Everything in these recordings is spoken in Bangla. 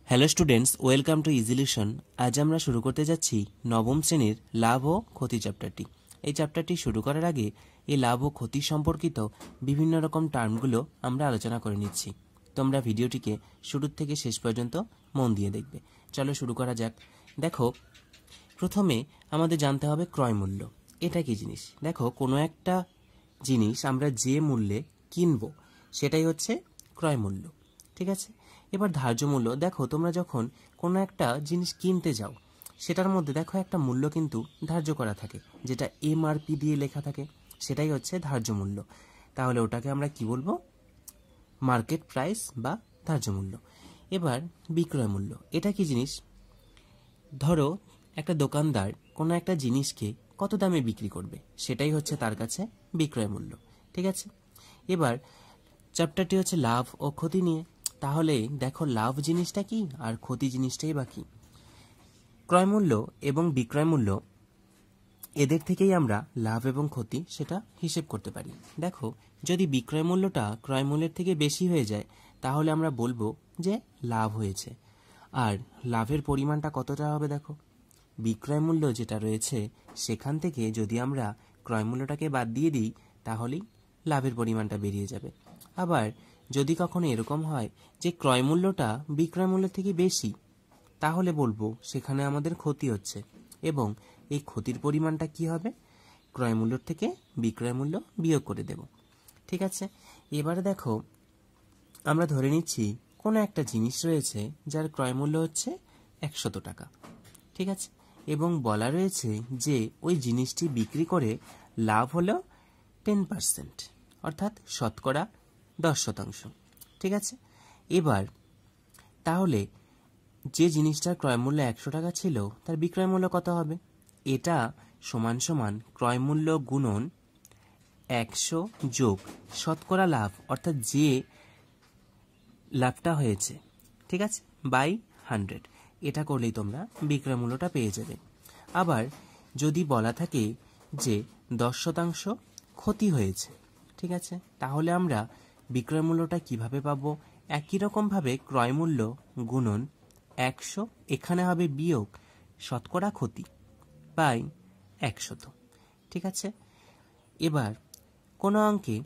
Hello students, welcome to Easylution. আজ আমরা শুরু করতে যাচ্ছি নবম শ্রেণীর লাভ ও ক্ষতি চ্যাপ্টারটি। এই চ্যাপ্টারটি শুরু করার আগে এই লাভ ও ক্ষতি সম্পর্কিত বিভিন্ন রকম টার্মগুলো আমরা আলোচনা করে নিচ্ছি। তোমরা ভিডিওটিকে শুরু থেকে শেষ পর্যন্ত মন দিয়ে দেখবে। চলো শুরু করা যাক। দেখো, প্রথমে আমাদের জানতে হবে ক্রয় মূল্য। এটা কি জিনিস? দেখো, কোনো একটা জিনিস আমরা যে মূল্যে কিনবো সেটাই হচ্ছে ক্রয় মূল্য, ঠিক আছে? এবার ধার্য মূল্য। দেখো, তোমরা যখন কোনো একটা জিনিস কিনতে যাও সেটার মধ্যে দেখো একটা মূল্য কিন্তু ধার্য করা থাকে, যেটা এমআরপি দিয়ে লেখা থাকে, সেটাই হচ্ছে ধার্য মূল্য। তাহলে ওটাকে আমরা কি বলবো? মার্কেট প্রাইস বা ধার্য মূল্য। এবার বিক্রয় মূল্য। এটা কি জিনিস? ধরো, একটা দোকানদার কোনো একটা জিনিসকে কত দামে বিক্রি করবে সেটাই হচ্ছে তার কাছে বিক্রয় মূল্য, ঠিক আছে? এবার চ্যাপ্টারটি হচ্ছে লাভ ও ক্ষতি নিয়ে। তাহলে দেখো, লাভ জিনিসটা কি আর ক্ষতি জিনিসটাই বা কি? ক্রয় মূল্য এবং বিক্রয় মূল্য, এদের থেকেই আমরা লাভ এবং ক্ষতি সেটা হিসেব করতে পারি। দেখো, যদি বিক্রয় মূল্যটা ক্রয় মূল্যের থেকে বেশি হয়ে যায় তাহলে আমরা বলবো যে লাভ হয়েছে। আর লাভের পরিমাণটা কতটা হবে? দেখো, বিক্রয় মূল্য যেটা রয়েছে সেখান থেকে যদি আমরা ক্রয় মূল্যটাকে বাদ দিয়ে দিই তাহলেই লাভের পরিমাণটা বেরিয়ে যাবে। আবার যদি কখনো এরকম হয় যে ক্রয় মূল্যটা বিক্রয় মূল্যের থেকে বেশি, তাহলে বলবো সেখানে আমাদের ক্ষতি হচ্ছে এবং এই ক্ষতির পরিমাণটা কি হবে? ক্রয় মূল্যের থেকে বিক্রয় মূল্য বিয়োগ করে দেব, ঠিক আছে? এবারে দেখো, আমরা ধরে নিচ্ছি কোনো একটা জিনিস রয়েছে যার ক্রয় মূল্য হচ্ছে 100 টাকা, ঠিক আছে? এবং বলা রয়েছে যে ওই জিনিসটি বিক্রি করে লাভ হলো 10%, অর্থাৎ শতকরা 10%, ঠিক আছে? এবার তাহলে যে জিনিসটার ক্রয় মূল্য 100 টাকা ছিল তার বিক্রয় মূল্য কত হবে? এটা সমান সমান ক্রয় মূল্য গুণন 100 যোগ শতকরা লাভ, অর্থাৎ যে লাভটা হয়েছে, ঠিক আছে, বাই 100। এটা করলেই তোমরা বিক্রয় মূল্যটা পেয়ে যাবে। আবার যদি বলা থাকে যে 10% ক্ষতি হয়েছে, ঠিক আছে, তাহলে আমরা বিক্রয় মূল্যটা কিভাবে পাবো? একই রকমভাবে ক্রয় মূল্য গুণন 100, এখানে হবে বিয়োগ শতকরা ক্ষতি বাই 100, ঠিক আছে? এবার কোনো অঙ্কে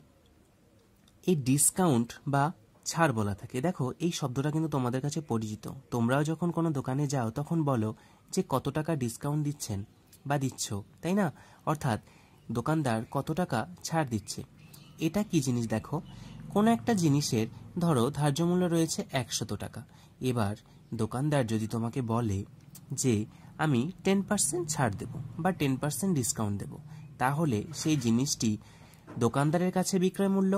এই ডিসকাউন্ট বা ছাড় বলা থাকে। দেখো, এই শব্দটা কিন্তু তোমাদের কাছে পরিচিত। তোমরাও যখন কোনো দোকানে যাও তখন বলো যে কত টাকা ডিসকাউন্ট দিচ্ছেন বা দিচ্ছ, তাই না? অর্থাৎ দোকানদার কত টাকা ছাড় দিচ্ছে। এটা কি জিনিস? দেখো, কোনো একটা জিনিসের ধরো ধার্য মূল্য রয়েছে 100 টাকা। এবার দোকানদার যদি তোমাকে বলে যে আমি 10% ছাড় দেব বা 10% ডিসকাউন্ট দেব, তাহলে সেই জিনিসটি দোকানদারের কাছে বিক্রয় মূল্য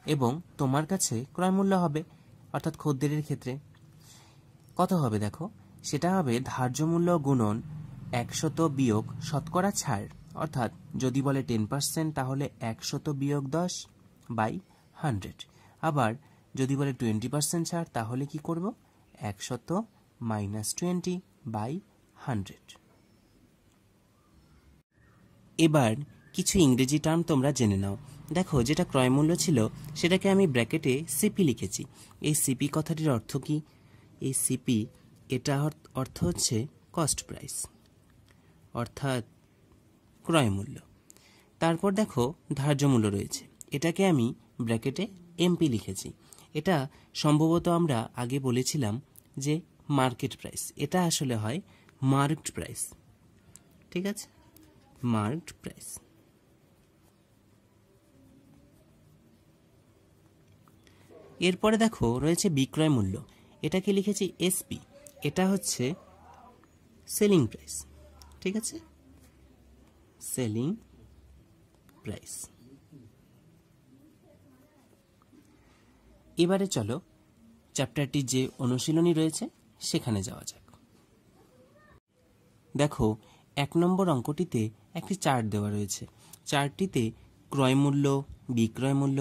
এবং তোমার কাছে ক্রয় মূল্য হবে। অর্থাৎ খদ্দেরের ক্ষেত্রে কত হবে? দেখো, সেটা হবে ধার্য মূল্য গুণন 100 বিয়োগ শতকরা ছাড়, অর্থাৎ যদি বলে 10% তাহলে 100 বিয়োগ 10 বাই 100। আবার যদি বলে 20% ছাড় তাহলে কি করব? 100 মাইনাস 20 বাই 100। এবার কিছু ইংরেজি টার্ম তোমরা জেনে নাও। দেখো, যেটা ক্রয় মূল্য ছিল সেটাকে আমি ব্র্যাকেটে সিপি লিখেছি। এই সিপি কথাটির অর্থ কি? এই সিপি, এটা অর্থ হচ্ছে কস্ট প্রাইস, অর্থাৎ ক্রয় মূল্য। তারপর দেখো, ধার্য মূল্য রয়েছে, এটাকে আমি ব্র্যাকেটে এমপি লিখেছি। এটা সম্ভবত আমরা আগে বলেছিলাম যে মার্কেট প্রাইস, এটা আসলে হয় মার্কড প্রাইস, ঠিক আছে? Marked price. এরপরে দেখো রয়েছে বিক্রয় মূল্য, এটাকে লিখেছি এসপি, এটা হচ্ছে সেলিং প্রাইস, ঠিক আছে? Selling price. এবারে চলো চ্যাপ্টারটির যে অনুশীলনী রয়েছে সেখানে যাওয়া যাক। দেখো, 1 নম্বর অঙ্কটিতে একটি চার্ট দেওয়া রয়েছে। চার্টটিতে ক্রয় মূল্য, বিক্রয় মূল্য,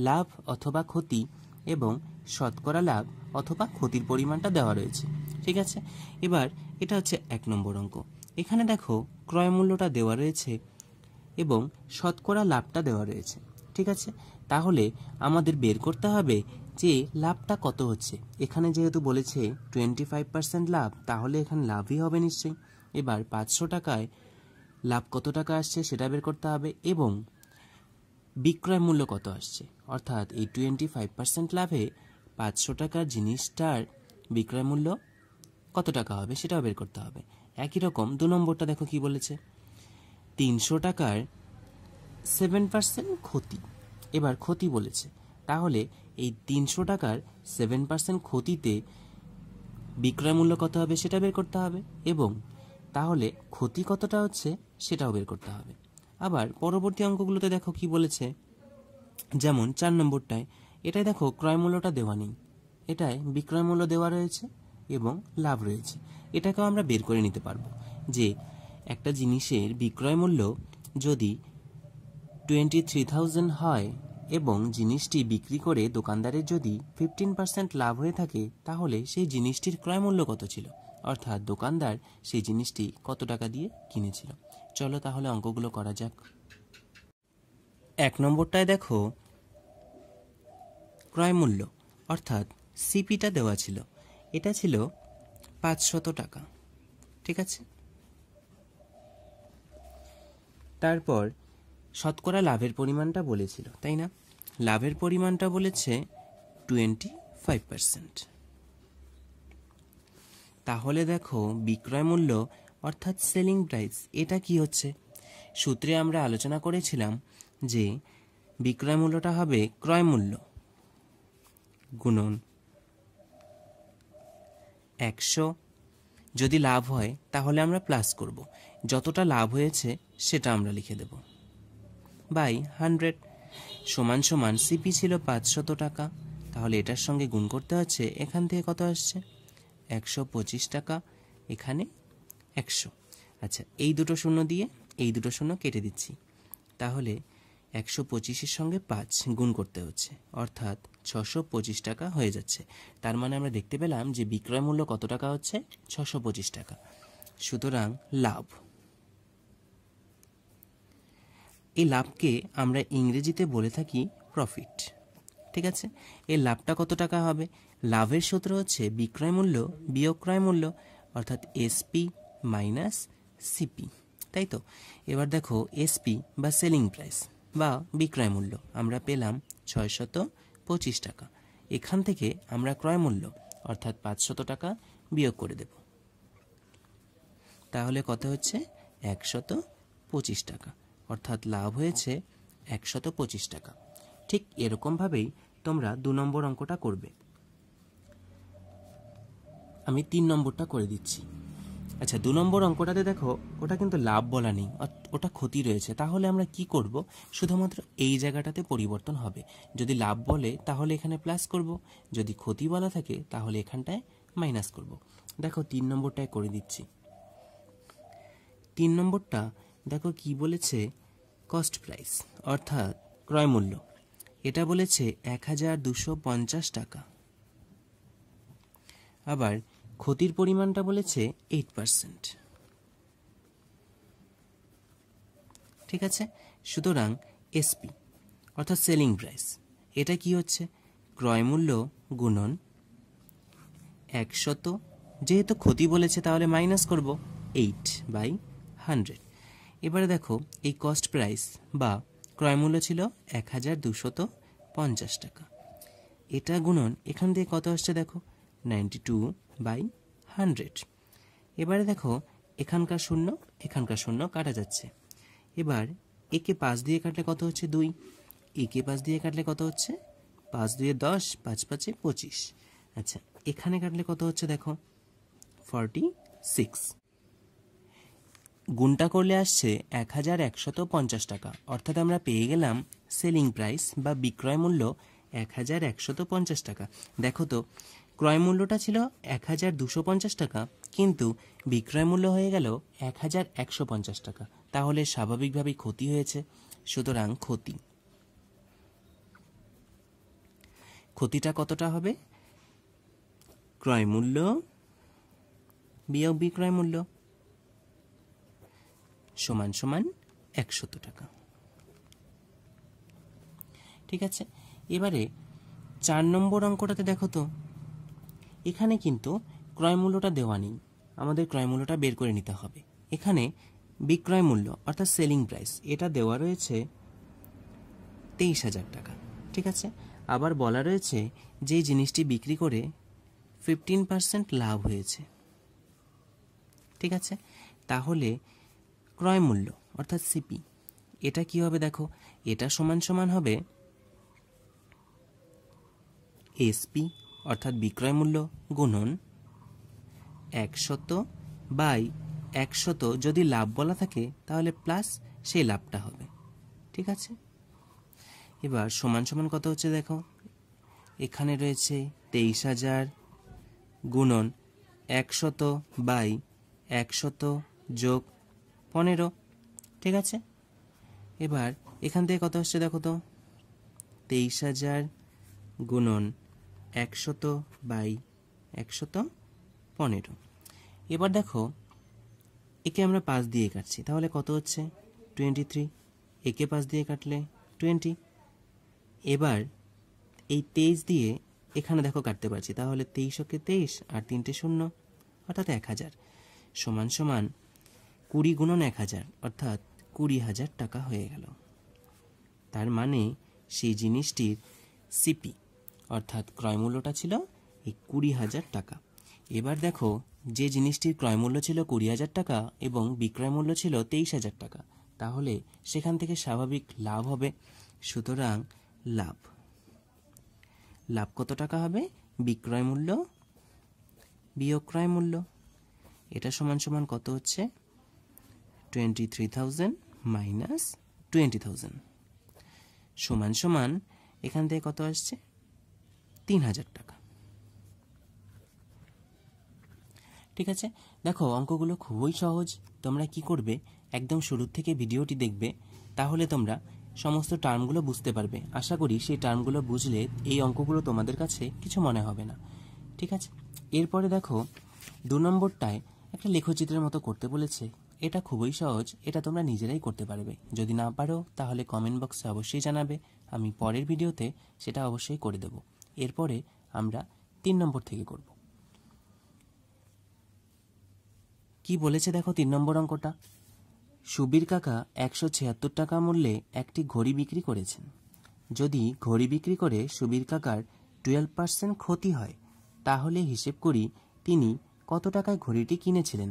লাভ অথবা ক্ষতি এবং শতকরা লাভ অথবা ক্ষতির পরিমাণটা দেওয়া রয়েছে, ঠিক আছে? এবার এটা হচ্ছে 1 নম্বর অঙ্ক। এখানে দেখো ক্রয় মূল্যটা দেওয়া রয়েছে এবং শতকরা লাভটা দেওয়া রয়েছে, ঠিক আছে? তাহলে আমাদের বের করতে হবে যে লাভটা কত হচ্ছে। এখানে যেহেতু বলেছে 25% লাভ, তাহলে এখানে লাভই হবে নিশ্চয়ই। এবার 500 টাকায় লাভ কত টাকা আসছে সেটা বের করতে হবে, এবং বিক্রয় মূল্য কত আসছে, অর্থাৎ এই 25% লাভে 500 টাকার জিনিসটার বিক্রয় মূল্য কত টাকা হবে সেটাও বের করতে হবে। একই রকম 2 নম্বরটা দেখো কি বলেছে, 300 টাকার 7% ক্ষতি। এবার ক্ষতি বলেছে, তাহলে এই 300 টাকার 7% ক্ষতিতে বিক্রয় মূল্য কত হবে সেটা বের করতে হবে, এবং তাহলে ক্ষতি কতটা হচ্ছে সেটাও বের করতে হবে। আবার পরবর্তী অঙ্কগুলোতে দেখো কি বলেছে, যেমন 4 নম্বরটায়, এটাই দেখো ক্রয় মূল্যটা দেওয়া নেই, এটায় বিক্রয় মূল্য দেওয়া রয়েছে এবং লাভ রয়েছে। এটাকেও আমরা বের করে নিতে পারবো যে একটা জিনিসের বিক্রয় মূল্য যদি 23,000 হয় এবং জিনিসটি বিক্রি করে দোকানদারের যদি 15% লাভ হয়ে থাকে, তাহলে সেই জিনিসটির ক্রয় মূল্য কত ছিল, অর্থাৎ দোকানদার সেই জিনিসটি কত টাকা দিয়ে কিনেছিল। চলো তাহলে অঙ্কগুলো করা যাক। 1 নম্বরটায় দেখো ক্রয় মূল্য অর্থাৎ সিপিটা দেওয়া ছিল, এটা ছিল 500 টাকা, ঠিক আছে। তারপর শতকরা লাভের পরিমাণটা বলেছিল, তাই না? লাভের পরিমাণটা বলেছে 25%। তাহলে দেখো বিক্রয় মূল্য অর্থাৎ সেলিং প্রাইস, এটা কি হচ্ছে, সূত্রে আমরা আলোচনা করেছিলাম যে বিক্রয় মূল্যটা হবে ক্রয় মূল্য গুণন 100, যদি লাভ হয় তাহলে আমরা প্লাস করব, যতটা লাভ হয়েছে সেটা আমরা লিখে দেব, বাই 100 সমান সমান সিপি ছিল 500 টাকা, তাহলে এটার সঙ্গে গুণ করতে হচ্ছে, এখান থেকে কত আসছে 125 টাকা, এখানে 100। আচ্ছা, এই দুটো শূন্য দিয়ে এই দুটো শূন্য কেটে দিচ্ছি, তাহলে 125-এর সঙ্গে 5 গুণ করতে হচ্ছে, অর্থাৎ 625 টাকা হয়ে যাচ্ছে। তার মানে আমরা দেখতে পেলাম যে বিক্রয় মূল্য কত টাকা হচ্ছে, 625 টাকা। সুতরাং লাভ, এই লাভকে আমরা ইংরেজিতে বলে থাকি প্রফিট, ঠিক আছে। এই লাভটা কত টাকা হবে, লাভের সূত্র হচ্ছে বিক্রয় মূল্য বিয়োগ ক্রয় মূল্য, অর্থাৎ এসপি মাইনাস সিপি, তাই তো। এবার দেখো এসপি বা সেলিং প্রাইস বা বিক্রয় মূল্য আমরা পেলাম 625 টাকা, এখান থেকে আমরা ক্রয় মূল্য অর্থাৎ 500 টাকা বিয়োগ করে দেব, তাহলে কত হচ্ছে 125 টাকা, অর্থাৎ লাভ হয়েছে 125 টাকা। ঠিক এরকমভাবেই তোমরা 2 নম্বর অঙ্কটা করবে। আমি 3 নম্বরটা করে দিচ্ছি। আচ্ছা, 2 নম্বর অঙ্কটাতে দেখো ওটা কিন্তু লাভ বলা নেই, ওটা ক্ষতি রয়েছে। তাহলে আমরা কি করব, শুধুমাত্র এই জায়গাটাতে পরিবর্তন হবে। যদি লাভ বলে তাহলে এখানে প্লাস করব, যদি ক্ষতি বলা থাকে তাহলে এখানটায় মাইনাস করব। দেখো 3 নম্বরটায় করে দিচ্ছি। 3 নম্বরটা দেখো কি বলেছে, কস্ট প্রাইস অর্থাৎ ক্রয় মূল্য, এটা বলেছে 1250 টাকা। আবার ক্ষতির পরিমাণটা বলেছে 8%, ঠিক আছে। সুতরাং এসপি অর্থাৎ সেলিং প্রাইস, এটা কি হচ্ছে, ক্রয় মূল্য গুণন 100, যেহেতু ক্ষতি বলেছে তাহলে মাইনাস করব 8/100। এবারে দেখো এই কস্ট প্রাইস বা ক্রয় মূল্য ছিল 1250 টাকা, এটা গুণন এখান থেকে কত আসছে দেখো 92/100। এবারে দেখো এখানকার শূন্য এখানকার শূন্য কাটা যাচ্ছে, এবার একে 5 দিয়ে কাটলে কত হচ্ছে 2, একে 5 দিয়ে কাটলে কত হচ্ছে 5 2 10, 5 5 25। আচ্ছা, এখানে কাটলে কত হচ্ছে দেখো 46, গুণটা করলে আসছে 1150 টাকা, অর্থাৎ আমরা পেয়ে গেলাম সেলিং প্রাইস বা বিক্রয় মূল্য 1150 টাকা। দেখো তো ক্রয় মূল্যটা ছিল 1250 টাকা, কিন্তু বিক্রয় মূল্য হয়ে গেল 1150 টাকা, তাহলে স্বাভাবিকভাবেই ক্ষতি হয়েছে। সুতরাং ক্ষতিটা কতটা হবে, ক্রয় মূল্য বিয়োগ বিক্রয় মূল্য সমান সমান 100 টাকা, ঠিক আছে। এবারে 4 নম্বর অঙ্কটাতে দেখো তো, এখানে কিন্তু ক্রয় মূল্যটা দেওয়া নেই, আমাদের ক্রয় মূল্যটা বের করে নিতে হবে। এখানে বিক্রয় মূল্য অর্থাৎ সেলিং প্রাইস এটা দেওয়া রয়েছে 23,000 টাকা, ঠিক আছে। আবার বলা রয়েছে যে জিনিসটি বিক্রি করে 15% লাভ হয়েছে, ঠিক আছে। তাহলে ক্রয় মূল্য অর্থাৎ সিপি এটা কি হবে দেখো, এটা সমান সমান হবে এসপি অর্থাৎ বিক্রয় মূল্য গুণন 100 বাই 100, যদি লাভ বলা থাকে তাহলে প্লাস সেই লাভটা হবে, ঠিক আছে। এবার সমান সমান কত হচ্ছে দেখো, এখানে রয়েছে 23,000 গুণন 100 বাই 100 যোগ 15, ঠিক আছে। এবার এখান থেকে কত হচ্ছে দেখো তো, 23,000 গুণন 100 বাই 115। এবার দেখো একে আমরা 5 দিয়ে কাটছি, তাহলে কত হচ্ছে 23, একে 5 দিয়ে কাটলে 20। এবার এই 23 দিয়ে এখানে দেখো কাটতে পারছি, তাহলে 23 ওকে 23 আর 3টে 0 অর্থাৎ 1000 সমান সমান 20 গুণন 1000 অর্থাৎ 20,000 টাকা হয়ে গেল। তার মানে সেই জিনিসটির সিপি অর্থাৎ ক্রয় মূল্যটা ছিল এই 20,000 টাকা। এবার দেখো যে জিনিসটির ক্রয় মূল্য ছিল 20,000 টাকা এবং বিক্রয় মূল্য ছিল 23,000 টাকা, তাহলে সেখান থেকে স্বাভাবিক লাভ হবে। সুতরাং লাভ কত টাকা হবে, বিক্রয় মূল্য বিয়োগ ক্রয় মূল্য, এটা সমান সমান কত হচ্ছে 23,000 মাইনাস 20,000 সমান সমান এখান থেকে কত আসছে 3,000 টাকা, ঠিক আছে। দেখো অঙ্কগুলো খুবই সহজ, তোমরা কি করবে একদম শুরু থেকে ভিডিওটি দেখবে, তাহলে তোমরা সমস্ত টার্মগুলো বুঝতে পারবে। আশা করি সেই টার্মগুলো বুঝলে এই অঙ্কগুলো তোমাদের কাছে কিছু মনে হবে না, ঠিক আছে। এরপরে দেখো 2 নম্বরটায় একটা লেখচিত্রের মতো করতে বলেছে, এটা খুবই সহজ, এটা তোমরা নিজেরাই করতে পারবে। যদি না পারো তাহলে কমেন্ট বক্সে অবশ্যই জানাবে, আমি পরের ভিডিওতে সেটা অবশ্যই করে দেব। এরপরে আমরা 3 নম্বর থেকে করব। কি বলেছে দেখো 3 নম্বর অঙ্কটা, সুবীর কাকা 176 টাকা মূল্যে একটি ঘড়ি বিক্রি করেছেন। যদি ঘড়ি বিক্রি করে সুবীর কাকার 12% ক্ষতি হয়, তাহলে হিসেব করি তিনি কত টাকায় ঘড়িটি কিনেছিলেন।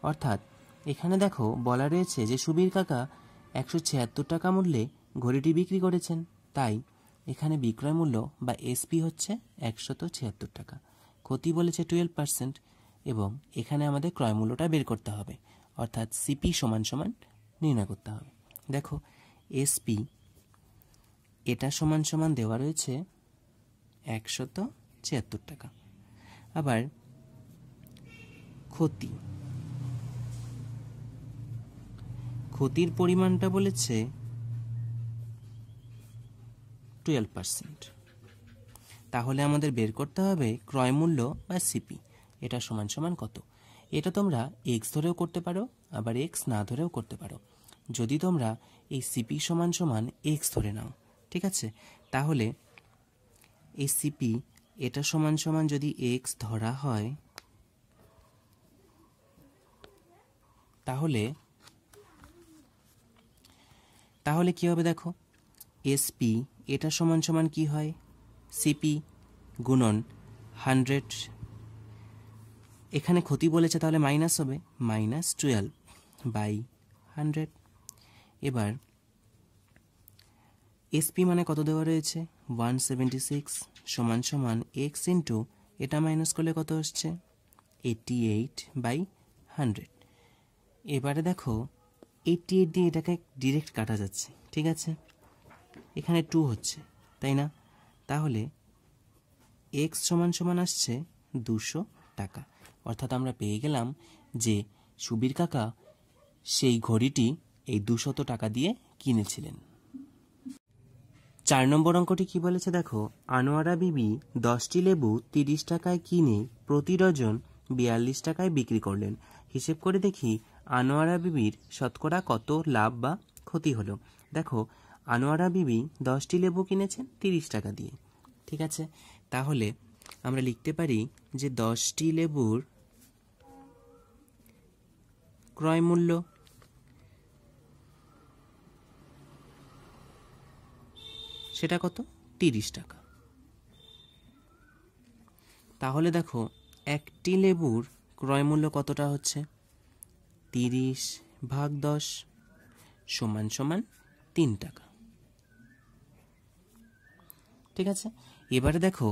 অর্থাৎ এখানে দেখো বলা রয়েছে যে সুবীর কাকা 176 টাকা মূল্যে ঘড়িটি বিক্রি করেছেন, তাই এখানে বিক্রয় মূল্য বা এসপি হচ্ছে 176 টাকা, ক্ষতি বলেছে 12%, এবং এখানে আমাদের ক্রয় মূল্যটা বের করতে হবে, অর্থাৎ সিপি সমান সমান নির্ণয় করতে হবে। দেখো এসপি এটা সমান সমান দেওয়া রয়েছে 176 টাকা। আবার ক্ষতির পরিমাণটা বলেছে 12%, তাহলে আমাদের বের করতে হবে ক্রয় মূল্য বা সিপি এটা সমান সমান কত। এটা তোমরা এক্স ধরেও করতে পারো, আবার এক্স না ধরেও করতে পারো। যদি তোমরা এই সিপি সমান সমান এক্স ধরে নাও, ঠিক আছে, তাহলে এই সিপি এটা সমান সমান যদি এক্স ধরা হয়, তাহলে কি হবে দেখো, এসপি এটা সমান সমান কি হয়, সিপি গুণন 100, এখানে ক্ষতি বলেছে তাহলে মাইনাস হবে, -12 বাই 100। এবার এসপি মানে কত দেওয়া রয়েছে 176 সমান সমান এক্স ইন্টু এটা মাইনাস করলে কত আসছে 88 বাই 100। এবারে দেখো 88 দিয়ে এটাকে ডিরেক্ট কাটা যাচ্ছে, ঠিক আছে, এখানে 2 হচ্ছে, তাই না, তাহলে এক্স সমান সমান আসছে 200 টাকা। অর্থাৎ আমরা পেয়ে গেলাম যে সুবীর কাকা সেই ঘড়িটি এই 200 টাকা দিয়ে কিনেছিলেন। 4 নম্বর অঙ্কটি কি বলেছে দেখো, আনোয়ারা বিবি 10টি লেবু 30 টাকায় কিনে প্রতি ডজন 42 টাকায় বিক্রি করলেন। হিসেব করে দেখি আনোয়ারা বিবির শতকরা কত লাভ বা ক্ষতি হলো। দেখো আনোয়ারা বিবি 10টি লেবু কিনেছেন 30 টাকা দিয়ে, ঠিক আছে, তাহলে আমরা লিখতে পারি যে 10টি লেবুর ক্রয় মূল্য সেটা কত? 30 টাকা। তাহলে দেখো একটি লেবুর ক্রয় মূল্য কতটা হচ্ছে? 30/10 সমান সমান 3 টাকা। ঠিক আছে, এবারে দেখো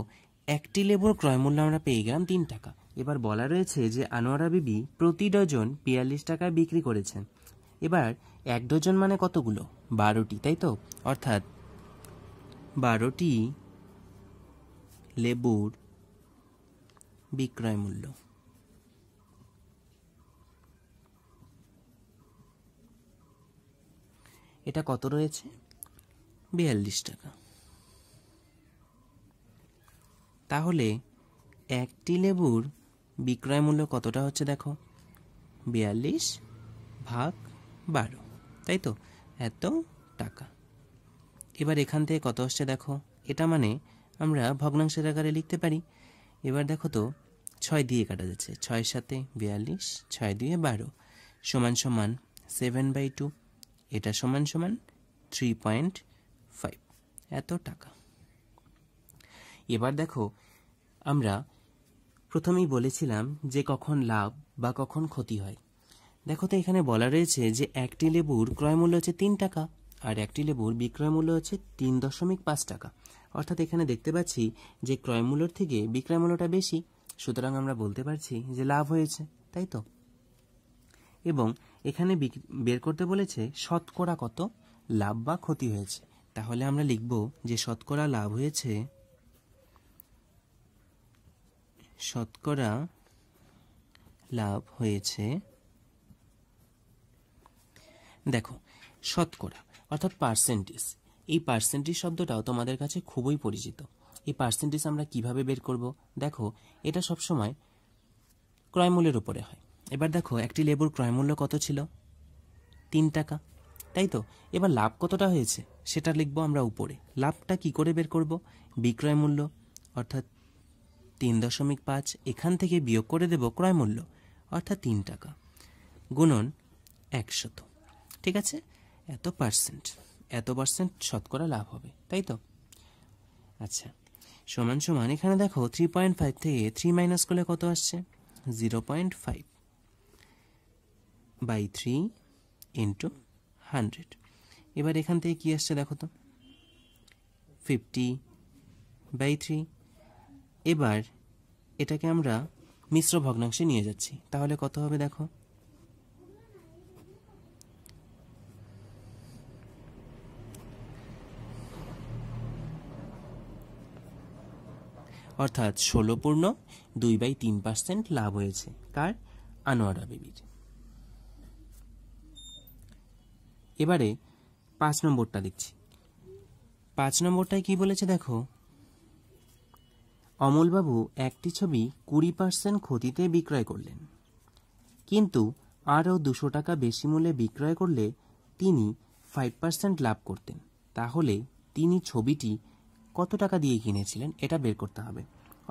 একটি লেবুর ক্রয় মূল্য আমরা পেয়ে গেলাম 3 টাকা। এবার বলা রয়েছে যে আনোয়ারা বিবি প্রতি ডজন 42 টাকায় বিক্রি করেছেন। এবার 1 ডজন মানে কতগুলো? 12টি, তাই তো? অর্থাৎ 12টি লেবুর বিক্রয় মূল্য। এটা কত রয়েছে? 42 টাকা। তাহলে একটি লেবুর বিক্রয় মূল্য কতটা হচ্ছে দেখো? 42/12, তাই তো? এত টাকা। এবার এখান থেকে কত আসছে দেখো? এটা মানে আমরা ভগ্নাংশের আকারে লিখতে পারি। এবার দেখো তো 6 দিয়ে কাটা যাচ্ছে, 6 7 42, 6 2 12 সমান সমান 7/2, এটা সমান সমান 3.5, এত টাকা। এবার দেখো আমরা প্রথমেই বলেছিলাম যে কখন লাভ বা কখন ক্ষতি হয়। দেখো তো এখানে বলা রয়েছে যে একটি লেবুর ক্রয় মূল্য হচ্ছে 3 টাকা আর একটি লেবুর বিক্রয় মূল্য হচ্ছে 3.5 টাকা। অর্থাৎ এখানে দেখতে পাচ্ছি যে ক্রয় মূল্যর থেকে বিক্রয় মূল্যটা বেশি, সুতরাং আমরা বলতে পারছি যে লাভ হয়েছে, তাই তো? এবং এখানে বের করতে বলেছে শতকরা কত লাভ বা ক্ষতি হয়েছে। তাহলে আমরা লিখব যে শতকরা লাভ হয়েছে, শতকরা লাভ হয়েছে। দেখো শতকরা অর্থাৎ পার্সেন্টেজ, এই পার্সেন্টেজ শব্দটাও তোমাদের কাছে খুবই পরিচিত। এই পার্সেন্টেজ আমরা কিভাবে বের করব? দেখো এটা সবসময় ক্রয় মূল্যের উপরে হয়। এবার দেখো একটি লেবুর ক্রয় মূল্য কত ছিল? 3 টাকা, তাই তো? এবার লাভ কতটা হয়েছে সেটা লিখবো আমরা উপরে। লাভটা কি করে বের করব? বিক্রয় মূল্য অর্থাৎ 3.5, এখান থেকে বিয়োগ করে দেব ক্রয় মূল্য অর্থাৎ 3 টাকা গুণন 100। ঠিক আছে, এত পার্সেন্ট শতকরা লাভ হবে, তাই তো? আচ্ছা, সমান সমান এখানে দেখো 3.5 থেকে 3 মাইনাস করলে কত আসছে? 0.5/3 ইন্টু 100। এবার এখান থেকে কি আসছে দেখো তো? 50/3। এবার এটাকে আমরা মিশ্র ভগ্নাংশে নিয়ে যাচ্ছি, তাহলে কত হবে দেখো? অর্থাৎ 16.2/3% লাভ হয়েছে কার? আনোয়ারা বিবির। এবারে 5 নম্বরটা দেখছি। 5 নম্বরটায় কি বলেছে দেখো? অমলবাবু একটি ছবি 20% ক্ষতিতে বিক্রয় করলেন, কিন্তু আরও 200 টাকা বেশি মূল্যে বিক্রয় করলে তিনি 5% লাভ করতেন। তাহলে তিনি ছবিটি কত টাকা দিয়ে কিনেছিলেন এটা বের করতে হবে।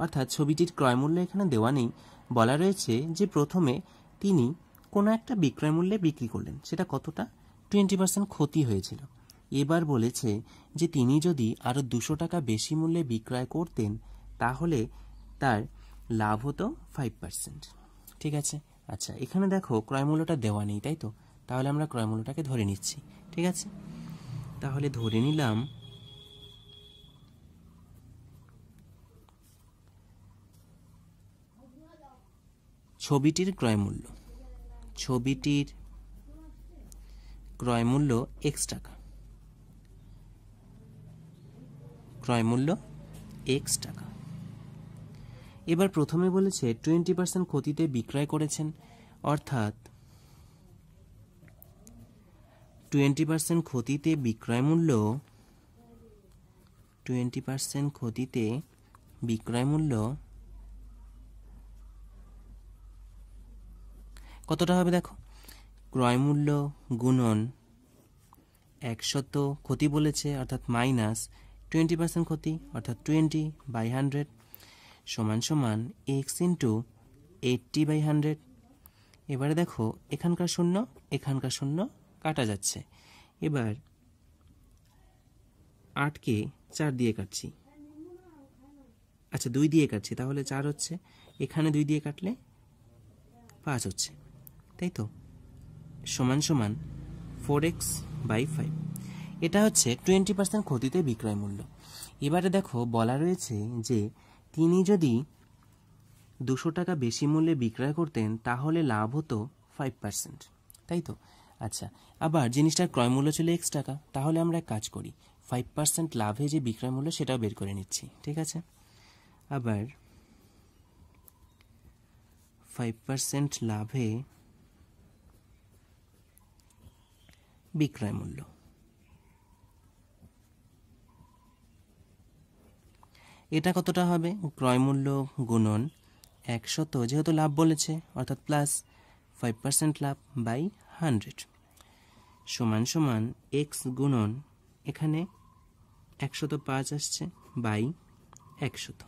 অর্থাৎ ছবিটির ক্রয় মূল্য এখানে দেওয়া নেই, বলা রয়েছে যে প্রথমে তিনি কোনো একটা বিক্রয় মূল্যে বিক্রি করলেন, সেটা কতটা? 20% ক্ষতি হয়েছিল। এবার বলেছে যে তিনি যদি আরও 200 টাকা বেশি মূল্যে বিক্রয় করতেন তাহলে তার লাভ হতো 5%। ঠিক আছে, আচ্ছা এখানে দেখো ক্রয় মূল্যটা দেওয়া নেই, তাই তো? তাহলে আমরা ক্রয় মূল্যটাকে ধরে নিচ্ছি। ঠিক আছে, তাহলে ধরে নিলাম ছবিটির ক্রয় মূল্য, ছবিটির ক্রয় মূল্য x টাকা, ক্রয় মূল্য x টাকা। এবার প্রথমে বলেছে 20% ক্ষতিতে বিক্রয় করেছেন, অর্থাৎ 20% ক্ষতিতে বিক্রয় মূল্য, 20% ক্ষতিতে বিক্রয় মূল্য কতটা হবে দেখো? ক্রয় মূল্য গুণন 100, ক্ষতি বলেছে অর্থাৎ মাইনাস 20% ক্ষতি অর্থাৎ 20/100 সমান সমান x ইন্টু 80/100। এবারে দেখো এখানকার শূন্য কাটা যাচ্ছে। এবার 8কে 4 দিয়ে কাটছি, আচ্ছা 2 দিয়ে কাটছি, তাহলে 4 হচ্ছে, এখানে 2 দিয়ে কাটলে 5 হচ্ছে, তাই তো, সমান সমান 4x/5। এটা হচ্ছে 20% ক্ষতিতে বিক্রয় মূল্য। এবারে দেখো বলা রয়েছে যে তিনি যদি 200 টাকা বেশি মূল্যে বিক্রয় করতেন তাহলে লাভ হতো 5%, তাই তো। আচ্ছা, আবার জিনিসটার ক্রয় মূল্য ছিল x টাকা, তাহলে আমরা এক কাজ করি, 5% লাভে যে বিক্রয় মূল্য সেটাও বের করে নিচ্ছি, ঠিক আছে। আবার 5% লাভে বিক্রয় মূল্য, এটা কতটা হবে, ক্রয় মূল্য গুণন 100, যেহেতু লাভ বলেছে অর্থাৎ প্লাস 5% লাভ বাই 100 সমান সমান x গুণন এখানে 105 আসছে বাই 100।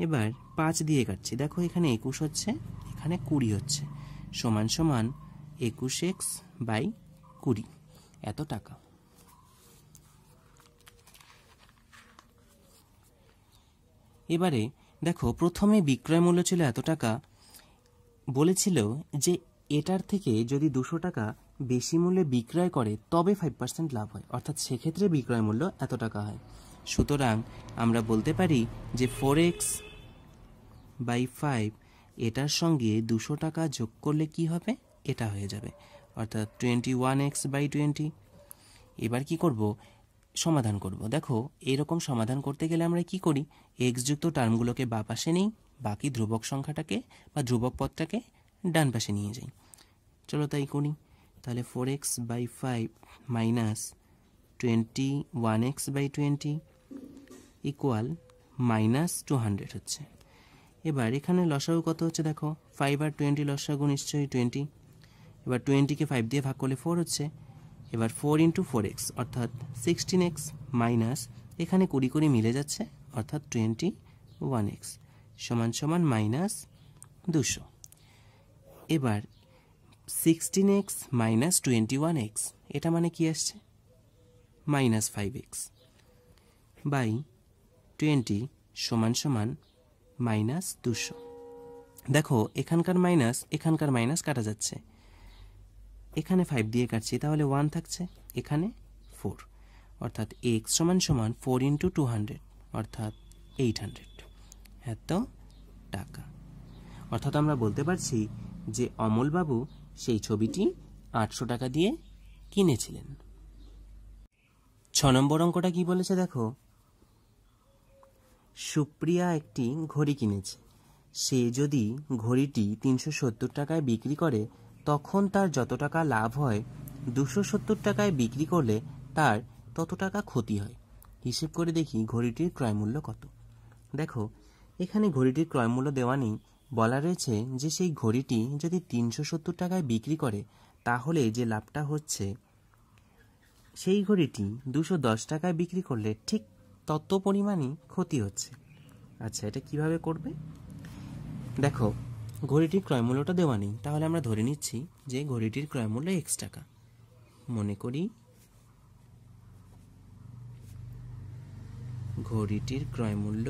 এবার 5 দিয়ে কাটছি, দেখো এখানে 21 হচ্ছে, এখানে 20 হচ্ছে, সমান সমান 21x/20, এত টাকা। এবারে দেখো প্রথমে বিক্রয় মূল্য ছিল এত টাকা, বলেছিল যে এটার থেকে যদি 200 টাকা বেশি মূল্যে বিক্রয় করে তবে 5% লাভ হয়, অর্থাৎ সেক্ষেত্রে বিক্রয় মূল্য এত টাকা হয়। সুতরাং আমরা বলতে পারি যে 4x/5 এটার সঙ্গে 200 টাকা যোগ করলে কি হবে, এটা হয়ে যাবে, অর্থাৎ 21x/20। এবার কি করব, সমাধান করব। দেখো এরকম সমাধান করতে গেলে আমরা কি করি, এক্স যুক্ত টার্মগুলোকে বাঁ পাশে নিই, বাকি ধ্রুবক সংখ্যাটাকে বা ধ্রুবক পদটাকে ডান পাশে নিয়ে যাই। চলো তাই করি। তাহলে 4x/5 মাইনাস 21x/20 ইকুয়াল -200 হচ্ছে। এবার এখানে লসাগু কত হচ্ছে দেখো, 5 আর 20 লসাগু নিশ্চয়ই 20। এবার 20কে 5 দিয়ে ভাগ করলে 4 হচ্ছে। এবার 4 ইন্টু 4x অর্থাৎ 16x মাইনাস এখানে 20 মিলে যাচ্ছে অর্থাৎ 21x সমান সমান -200। এবার 16x মাইনাস 21x এটা মানে কি আসছে, -5x বাই 20 সমান সমান -200। দেখো এখানকার মাইনাস কাটা যাচ্ছে, এখানে 5 দিয়ে কাটছি, তাহলে 1 থাকছে, এখানে 4, অর্থাৎ x সমান সমান 4 ইন্টু 200 অর্থাৎ 800, এত টাকা। অর্থাৎ আমরা বলতে পারছি যে অমলবাবু সেই ছবিটি 800 টাকা দিয়ে কিনেছিলেন। 6 নম্বর অঙ্কটা কি বলেছে দেখো, সুপ্রিয়া একটি ঘড়ি কিনেছে, সে যদি ঘড়িটি 370 টাকায় বিক্রি করে তখন তার যত টাকা লাভ হয় 270 টাকায় বিক্রি করলে তার তত টাকা ক্ষতি হয়। হিসেব করে দেখি ঘড়িটির ক্রয় মূল্য কত। দেখো এখানে ঘড়িটির ক্রয় মূল্য দেওয়া নেই, বলা রয়েছে যে সেই ঘড়িটি যদি 370 টাকায় বিক্রি করে তাহলে যে লাভটা হচ্ছে সেই ঘড়িটি 210 টাকায় বিক্রি করলে ঠিক তত পরিমাণই ক্ষতি হচ্ছে। আচ্ছা এটা কিভাবে করবে, দেখো ঘড়িটির ক্রয় মূল্যটা দেওয়া নেই, তাহলে আমরা ধরে নিচ্ছি যে ঘড়িটির ক্রয় মূল্য x টাকা। মনে করি ঘড়িটির ক্রয় মূল্য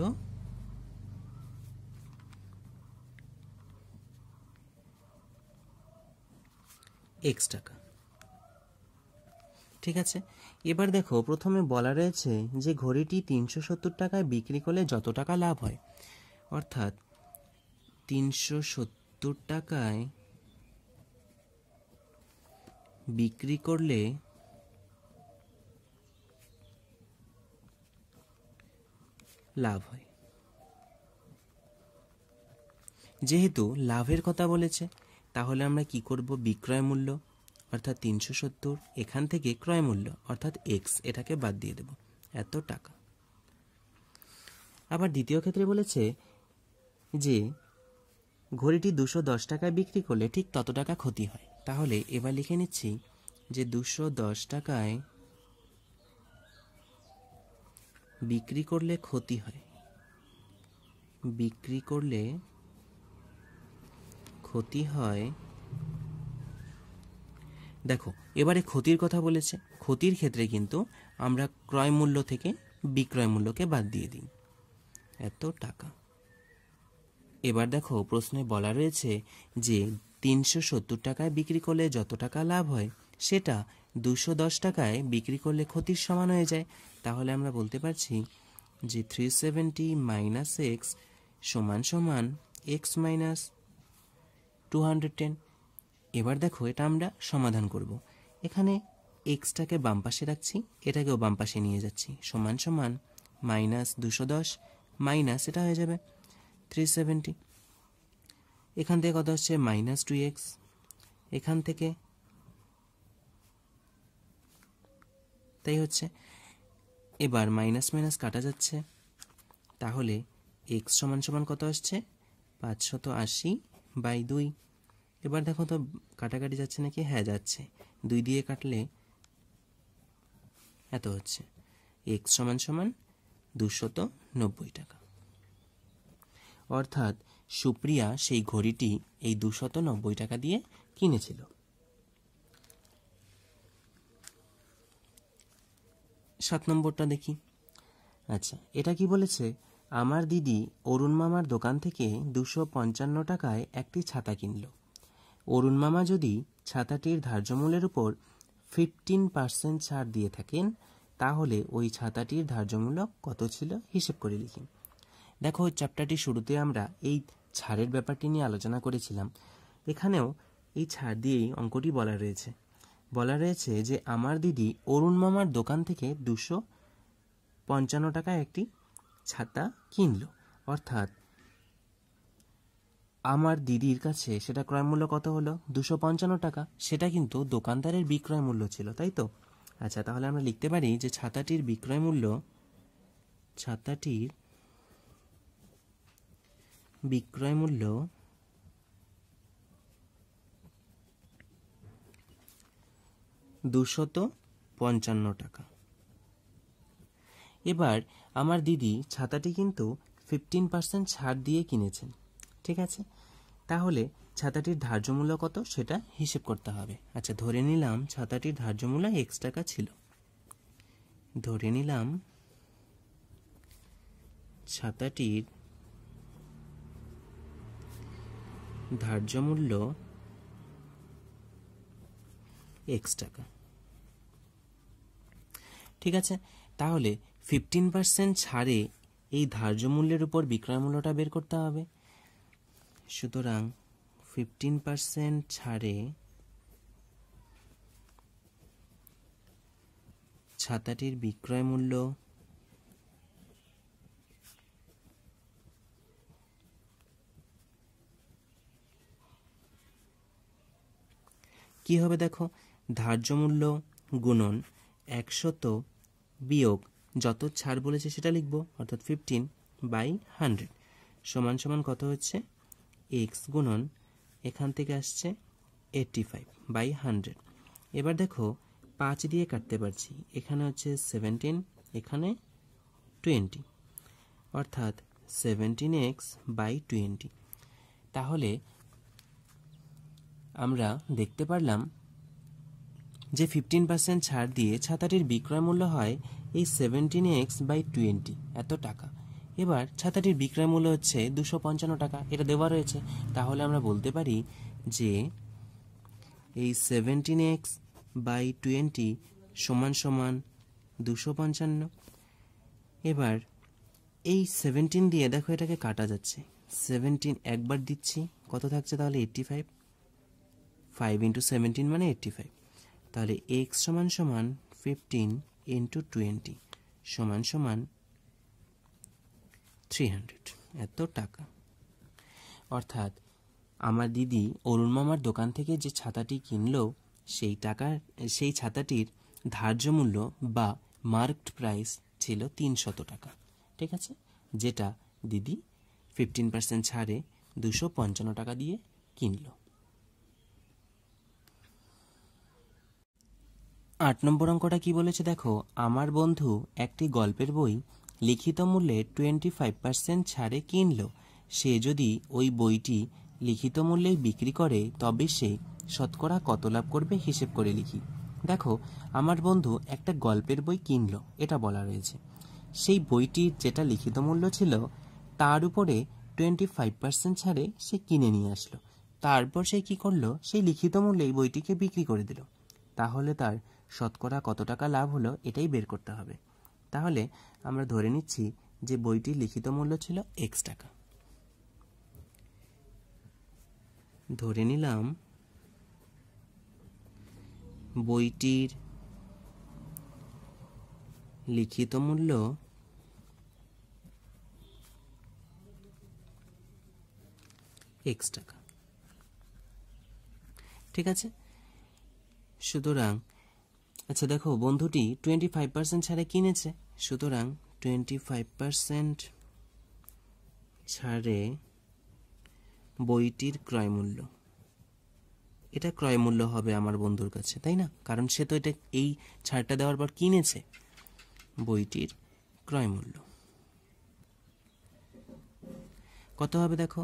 x টাকা, ঠিক আছে। এবার দেখো প্রথমে বলা রয়েছে যে ঘড়িটি 370 টাকায় বিক্রি করলে যত টাকা লাভ হয়, অর্থাৎ 370 টাকায় বিক্রি করলে লাভ হয়। যেহেতু লাভের কথা বলেছে তাহলে আমরা কি করব, বিক্রয় মূল্য অর্থাৎ 370 এখান থেকে ক্রয় মূল্য অর্থাৎ x এটাকে বাদ দিয়ে দেব, এত টাকা। আবার দ্বিতীয় ক্ষেত্রে বলেছে যে ঘড়িটি 210 টাকায় বিক্রি করলে ঠিক তত টাকা ক্ষতি হয়, তাহলে এবার লিখে নিচ্ছি যে 210 টাকায় বিক্রি করলে ক্ষতি হয়, বিক্রি করলে ক্ষতি হয়। দেখো এবারে ক্ষতির কথা বলেছে, ক্ষতির ক্ষেত্রে কিন্তু আমরা ক্রয় মূল্য থেকে বিক্রয় মূল্যকে বাদ দিয়ে দিই, এত টাকা। এবার দেখো প্রশ্নে বলা রয়েছে যে 370 টাকায় বিক্রি করলে যত টাকা লাভ হয় সেটা 210 টাকায় বিক্রি করলে ক্ষতির সমান হয়ে যায়। তাহলে আমরা বলতে পারছি যে 370 মাইনাস এক্স সমান সমান এক্স মাইনাস 210। এবার দেখো এটা আমরা সমাধান করব। এখানে এক্সটাকে বাম পাশে রাখছি, এটাকেও বাম পাশে নিয়ে যাচ্ছি, সমান সমান মাইনাস 210 মাইনাস এটা হয়ে যাবে 370। এখান থেকে কত হচ্ছে মাইনাস 2x, এখান থেকে তাই হচ্ছে। এবার মাইনাস মাইনাস কাটা যাচ্ছে, তাহলে x সমান সমান কত আসছে 580/2। এবার দেখো তো কাটাকাটি যাচ্ছে নাকি, হ্যাঁ যাচ্ছে, 2 দিয়ে কাটলে এত হচ্ছে, x সমান সমান 290 টাকা। অর্থাৎ সুপ্রিয়া সেই ঘড়িটি এই 290 টাকা দিয়ে কিনেছিল। 7 নম্বরটা দেখি। আচ্ছা, এটা কি বলেছে, আমার দিদি অরুণ মামার দোকান থেকে 255 টাকায় একটি ছাতা কিনল। অরুণ মামা যদি ছাতাটির ধার্য মূল্যের উপর 15% ছাড় দিয়ে থাকেন তাহলে ওই ছাতাটির ধার্য মূল্য কত ছিল হিসেব করে লিখি। দেখো চ্যাপ্টারটির শুরুতে আমরা এই ছাড়ের ব্যাপারটি নিয়ে আলোচনা করেছিলাম, এখানেও এই ছাড় দিয়েই অঙ্কটি বলা রয়েছে যে আমার দিদি অরুণ মামার দোকান থেকে 255 টাকায় একটি ছাতা কিনল। অর্থাৎ আমার দিদির কাছে সেটা ক্রয় মূল্য কত হলো 255 টাকা, সেটা কিন্তু দোকানদারের বিক্রয় মূল্য ছিল, তাই তো। আচ্ছা, তাহলে আমরা লিখতে পারি যে ছাতাটির বিক্রয় মূল্য 255 টাকা। এবার আমার দিদি ছাতাটি কিন্তু 15% ছাড় দিয়ে কিনেছেন, ঠিক আছে। তাহলে ছাতাটির ধার্য মূল্য কত সেটা হিসেব করতে হবে। আচ্ছা, ধরে নিলাম ছাতাটির ধার্য মূল্য x টাকা ছিল, ধরে নিলাম ছাতাটির ধার্য মূল্য x টাকা, ঠিক আছে। তাহলে 15% ছাড়ে এই ধার্য মূল্যের উপর বিক্রয় মূল্যটা বের করতে হবে। সুতরাং 15% ছাড়ে ছাতাটির বিক্রয় মূল্য কি হবে, দেখো ধার্য মূল্য গুণন 100 বিয়োগ যত ছাড় বলেছে সেটা লিখবো, অর্থাৎ 15/100 সমান সমান কত হচ্ছে x গুণন এখান থেকে আসছে 85/100। এবার দেখো 5 দিয়ে কাটতে পারছি, এখানে হচ্ছে 17, এখানে 20, অর্থাৎ 17x/20। তাহলে আমরা দেখতে পারলাম যে 15% ছাড় দিয়ে ছাতাটির বিক্রয় মূল্য হয় এই 17x/20 এত টাকা। এবার ছাতাটির বিক্রয় মূল্য হচ্ছে 255 টাকা, এটা দেওয়া রয়েছে। তাহলে আমরা বলতে পারি যে এই 17x/20 সমান সমান 255। এবার এই 17 দিয়ে দেখো এটাকে কাটা যাচ্ছে, 17 একবার দিচ্ছি, কত থাকছে তাহলে 85, 5 × 17 মানে 85। তাহলে x সমান সমান 15 × 20 সমান সমান 300 এত টাকা। অর্থাৎ আমার দিদি অরুণ মামার দোকান থেকে যে ছাতাটি কিনলো সেই ছাতাটির ধার্য মূল্য বা মার্কড প্রাইস ছিল 300 টাকা, ঠিক আছে, যেটা দিদি 15% ছাড়ে 255 টাকা দিয়ে কিনলো। 8 নম্বর অঙ্কটা কি বলেছে দেখো, আমার বন্ধু একটি গল্পের বই লিখিত মূল্যে 25% ছাড়ে কিনলো, সে যদি ওই বইটি লিখিত মূল্যেই বিক্রি করে তবে সে শতকরা কত লাভ করবে হিসেব করে লিখি। দেখো, আমার বন্ধু একটা গল্পের বই কিনলো, এটা বলা রয়েছে। সেই বইটির যেটা লিখিত মূল্য ছিল তার উপরে 25% ছাড়ে সে কিনে নিয়ে আসলো। তারপর সে কি করলো, সেই লিখিত মূল্যে এই বইটিকে বিক্রি করে দিল। তাহলে তার শতকরা কত টাকা লাভ হলো এটাই বের করতে হবে। তাহলে আমরা ধরে নিচ্ছি যে বইটির লিখিত মূল্য ছিল x টাকা। ধরে নিলাম বইটির লিখিত মূল্য x টাকা। ঠিক আছে, সুতরাং আচ্ছা দেখো, বন্ধুটি 25% ছাড়ে কিনেছে, সুতরাং 25% ছাড়ে বইটির ক্রয় মূল্য, এটা ক্রয় মূল্য হবে আমার বন্ধুর কাছে, তাই না? কারণ সে তো এটা এই ছাড়টা দেওয়ার পর কিনেছে। বইটির ক্রয় মূল্য কত হবে দেখো,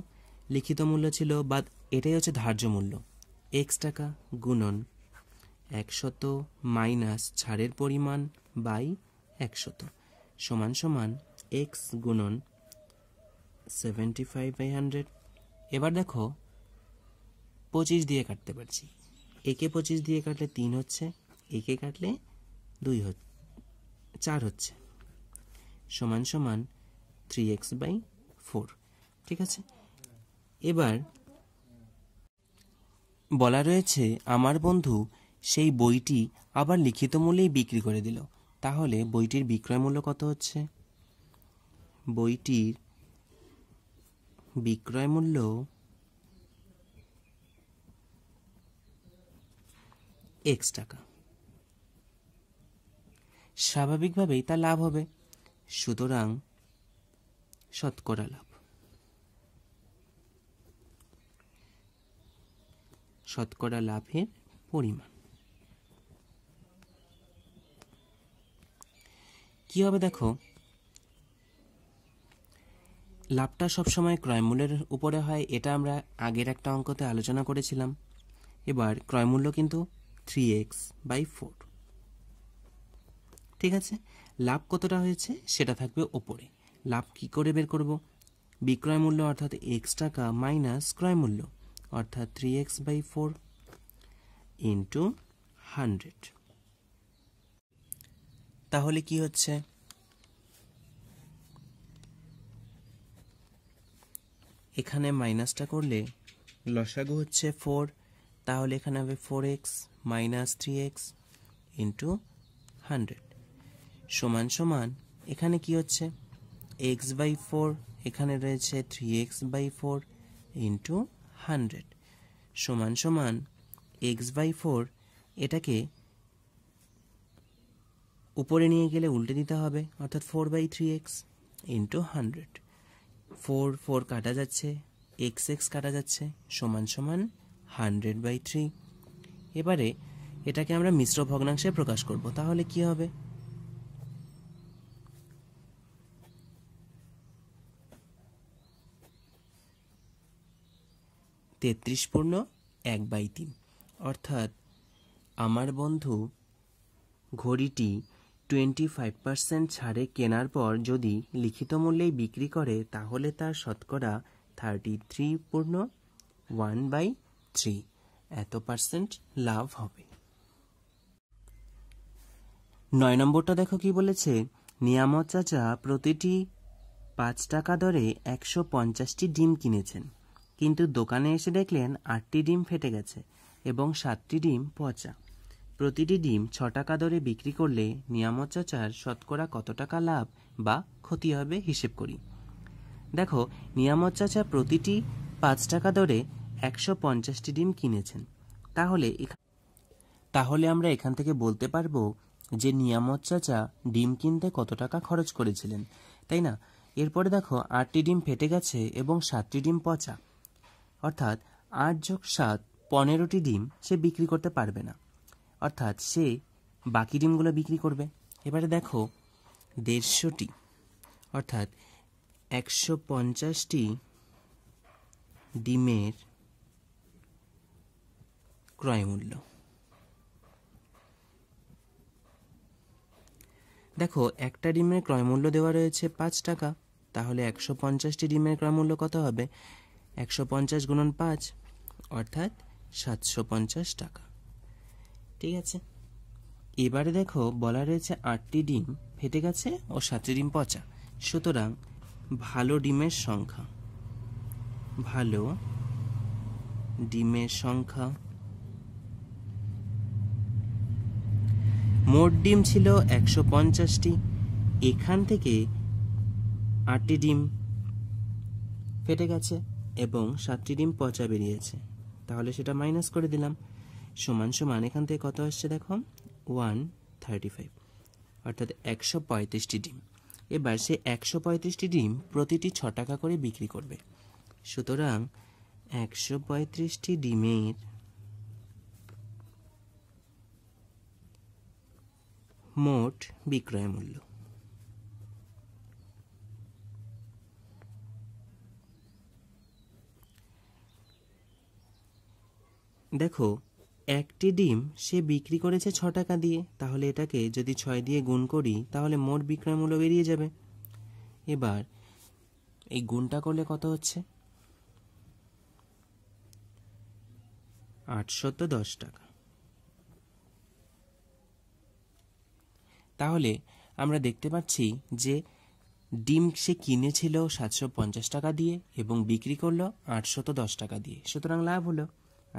লিখিত মূল্য ছিল বা এটাই হচ্ছে ধার্য মূল্য, x টাকা গুণন 100 মাইনাস ছাড়ের পরিমাণ বাই 100 সমান সমান x গুণন 75/100। এবার দেখো 25 দিয়ে কাটতে পারছি, একে 25 দিয়ে কাটলে 3 হচ্ছে, একে কাটলে 2 হচ্ছে, 4 হচ্ছে, সমান সমান 3x/4। ঠিক আছে, এবার বলা রয়েছে আমার বন্ধু সেই বইটি আবার লিখিত মূল্যেই বিক্রি করে দিল। তাহলে বইটির বিক্রয় মূল্য কত হচ্ছে? বইটির বিক্রয় মূল্য x টাকা। স্বাভাবিকভাবেই তার লাভ হবে, সুতরাং শতকরা লাভ, শতকরা লাভের পরিমাণ কি হবে দেখো, লাভটা সবসময় ক্রয়মূল্যের উপরে হয়, এটা আমরা আগের একটা অঙ্কতে আলোচনা করেছিলাম। এবার ক্রয়মূল্য কিন্তু 3x/4। ঠিক আছে, লাভ কতটা হয়েছে সেটা থাকবে ওপরে। লাভ কি করে বের করব? বিক্রয় মূল্য অর্থাৎ x টাকা মাইনাস ক্রয় মূল্য অর্থাৎ 3x/4 ইন্টু 100। তাহলে কি হচ্ছে, এখানে মাইনাসটা করলে লসাগু হচ্ছে 4, তাহলে এখানে হবে 4x মাইনাস 3x ইন্টু 100 সমান সমান এখানে কি হচ্ছে x/4, এখানে রয়েছে 3x/4 ইন্টু 100 সমান সমান x/4, এটাকে উপরে নিয়ে গেলে উল্টে দিতে হবে, অর্থাৎ 4/3x ইন্টু 100। 4 কাটা যাচ্ছে, x কাটা যাচ্ছে, সমান সমান 100/3। এবারে এটাকে আমরা মিশ্র ভগ্নাংশে প্রকাশ করব, তাহলে কি হবে? (33/1/3) অর্থাৎ আমার বন্ধু ঘড়িটি 25% ছাড়ে কেনার পর যদি লিখিত মূল্যেই বিক্রি করে তাহলে তার শতকরা 33.1/3 এত পার্সেন্ট লাভ হবে। 9 নম্বরটা দেখো কি বলেছে, নিয়ামত চাচা প্রতিটি 5 টাকা দরে 150টি ডিম কিনেছেন, কিন্তু দোকানে এসে দেখলেন 8টি ডিম ফেটে গেছে এবং 7টি ডিম পচা। প্রতিটি ডিম 6 টাকা দরে বিক্রি করলে নিয়ামত চাচার শতকরা কত টাকা লাভ বা ক্ষতি হবে হিসেব করি। দেখো, নিয়ামত চাচা প্রতিটি 5 টাকা দরে 150টি ডিম কিনেছেন, তাহলে আমরা এখান থেকে বলতে পারবো যে নিয়ামত চাচা ডিম কিনতে কত টাকা খরচ করেছিলেন, তাই না? এরপরে দেখো 8টি ডিম ফেটে গেছে এবং 7টি ডিম পচা, অর্থাৎ 8 যোগ 7 15টি ডিম সে বিক্রি করতে পারবে না, অর্থাৎ সে বাকি ডিমগুলো বিক্রি করবে। এবারে দেখো 150টি অর্থাৎ 150টি ডিমের ক্রয় মূল্য। দেখো একটা ডিমের ক্রয় মূল্য দেওয়া রয়েছে 5 টাকা, তাহলে 150টি ডিমের ক্রয় মূল্য কত হবে? 150 গুণন 5 অর্থাৎ 750 টাকা। ঠিক আছে, এবারে দেখো বলা রয়েছে 8টি ডিম ফেটে গেছে ও 7টি ডিম পচা। সুতরাং ভালো ডিমের সংখ্যা, ভালো ডিমের সংখ্যা, মোট ডিম ছিল 150টি, এখান থেকে 8টি ডিম ফেটে গেছে এবং 7টি ডিম পচা বেরিয়েছে, তাহলে সেটা মাইনাস করে দিলাম। সমান সমান এখান থেকে কত আসছে দেখো, 135, অর্থাৎ 135টি ডিম। এবার সে 135টি ডিম প্রতিটি 6 টাকা করে বিক্রি করবে। সুতরাং 135টি ডিমের মোট বিক্রয় মূল্য। দেখো একটি ডিম সে বিক্রি করেছে 6 টাকা দিয়ে, তাহলে এটাকে যদি 6 দিয়ে গুণ করি তাহলে মোট বিক্রয় মূল্য বেরিয়ে যাবে। এবার এই গুণটা করলে কত হচ্ছে, 810 টাকা। তাহলে আমরা দেখতে পাচ্ছি যে ডিম সে কিনেছিল 750 টাকা দিয়ে এবং বিক্রি করলো 810 টাকা দিয়ে, সুতরাং লাভ হলো।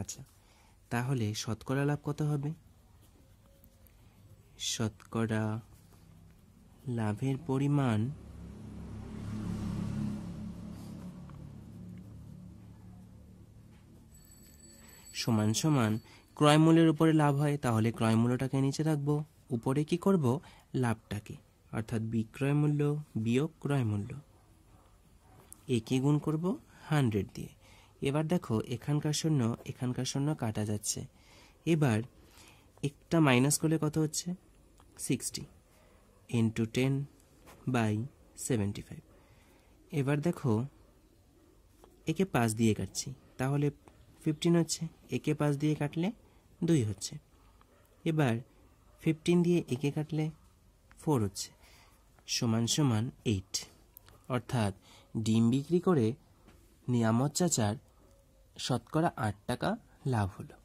আচ্ছা, তাহলে শতকরা লাভ কত হবে? শতকরা লাভের পরিমাণ সমান সমান ক্রয় মূল্যের উপরে লাভ হয়, তাহলে ক্রয় মূল্যটাকে নিচে রাখবো, উপরে কি করব, লাভটাকে, অর্থাৎ বিক্রয় মূল্য বিয়োগ ক্রয় মূল্য, একে গুণ করব 100 দিয়ে। এবার দেখো এখানকার শূন্য কাটা যাচ্ছে। এবার একটা মাইনাস করলে কত হচ্ছে, 60 ইন্টু 10/75। এবার দেখো একে 5 দিয়ে কাটছি, তাহলে 15 হচ্ছে, একে 5 দিয়ে কাটলে 2 হচ্ছে। এবার 15 দিয়ে একে কাটলে 4 হচ্ছে, সমান সমান 8। অর্থাৎ ডিম বিক্রি করে নিয়ামত চাচার শতকরা 8 টাকা লাভ হলো।